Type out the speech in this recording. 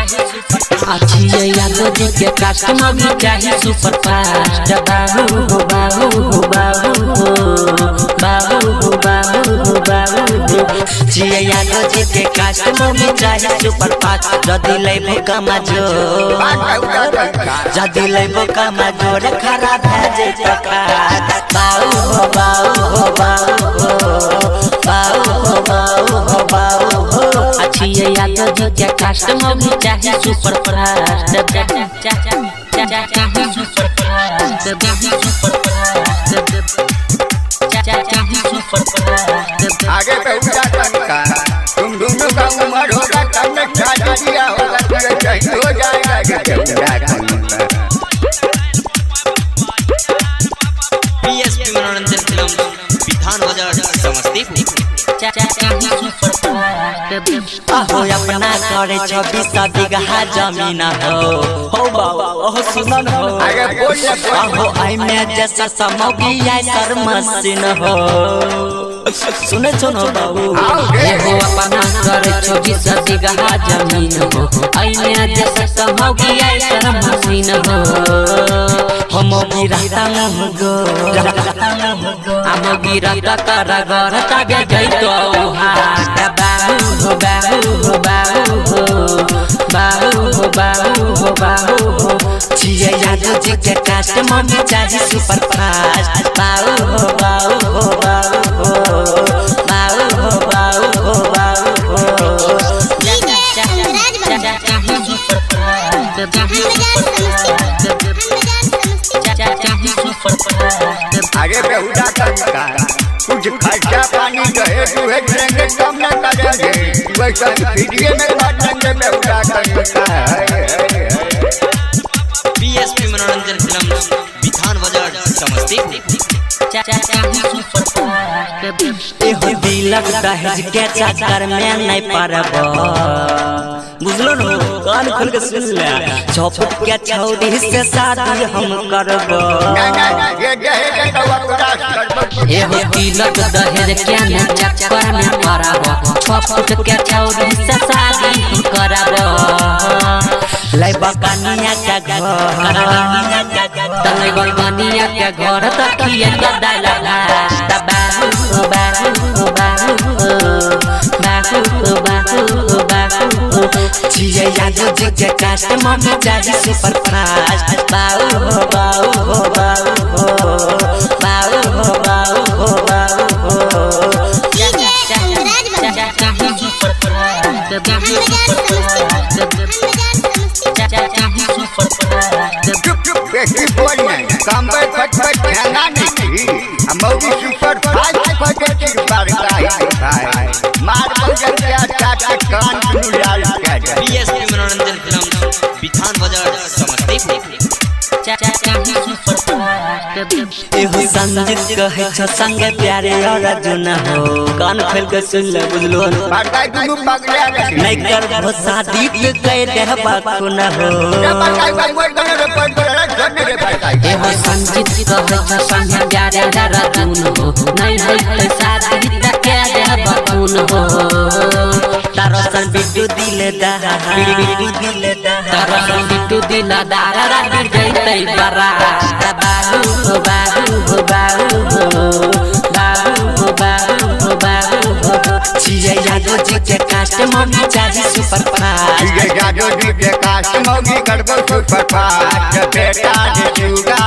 अच्छी यादों के कस्टमर भी चाहिए सुपर फास्ट बाबू हो बाबू हो बाबू हो बाबू हो बाबू हो बाबू हो जिया यादों के कस्टमर भी चाहिए सुपर फास्ट जदी लेबो कमा जो जदी लेबो कमा जो रे खराब है जे टका बाबू हो बाबू हो बाबू हो बाबू हो बाबू हो बाबू हो अच्छी यादों के कस्टमर भी चाहिए सुपर फास्ट चाहिए सुपर फास्ट आगे पे उठा टंका तुम दोनों का उम्र होगा तब तक शादी किया होगा तेरे चाहिए हो जाएगा कि उठा टंका पीएसपी मनोरंजन फिल्म विधान बाजार समस्तीपुर अहो अपना करे 26 बीघा जमीन हो बाबा ओह सुनन हो आगे बोल अहो आई में जैसा समोगी आई सर मशीन हो सुने सुनो बाबू हो अपना करे 26 बीघा जमीन हो आई में जैसा समोगी आई सर मशीन हो हम गिरता गो हम गिरता कर घर तबे जइतो हाट बाबू हो बाबू हो बाबू हो बाबू हो बाबू हो बाबू हो जिया यादों के कस्टमर में चाहिए सुपर फास्ट बाबू हो बाबू हो बाबू हो बाबू हो बाबू हो बाबू हो आगे पे उठा टंका कुछ खर्चा पानी कहे तू है करेंगे कम न करेंगे वैसा वीडियो में बात लेंगे पे उठा टंका पीएसपी मनोरंजन फिल्म विधान बाजार समस्तीपुर एहो दिलक दहेज के चक्कर में नहीं परब बुझलो न कान खोल के सुन ले चौपट के छौरी से शादी हम करब ये दहेज का वक्रास करब एहो दिलक दहेज के चक्कर में परब चौपट के छौरी से शादी हम करब लैबा कनिया के घर तलैबा कनिया के घर तकिए गदा लगा बाबू हो बाबू हो बाबू हो बाबू हो बाबू हो बाबू हो जिया यादों के कस्टमर में चाहिए सुपर फास्ट बाबू हो बाबू हो बाबू हो बाबू हो बाबू हो बाबू हो बेटी बोल नहीं काम पे फट ध्यान नहीं हम भी सुपर फास्ट फट बार भाई मार बजल के चाचा कान दुलाल के पीएसपी मनोरंजन फिल्म विधान बाजार समस्तीपुर एहो संजीत कहे छ संगे प्यारे और अर्जुन हो कान खोल के सुन ले बुझलो पड़ता दुनु पगला नहीं कर भो शादी के कह दे बाकु न हो एहो संजीत कहे छ संगे प्यारे और अर्जुन हो नहीं है शादी के कह दे बाकु न हो तारो सन बिट्टू दिल दा तारो सन बिट्टू दिल दारा रा जइतै बरा बाबू हो बाबू हो बाबू हो बाबू हो बाबू हो बाबू हो जिया यादों के कस्टमर में चाहिए सुपर फास्ट ये यादों के कस्टमर की करबो सुपर फास्ट बेटा जे चूड़ा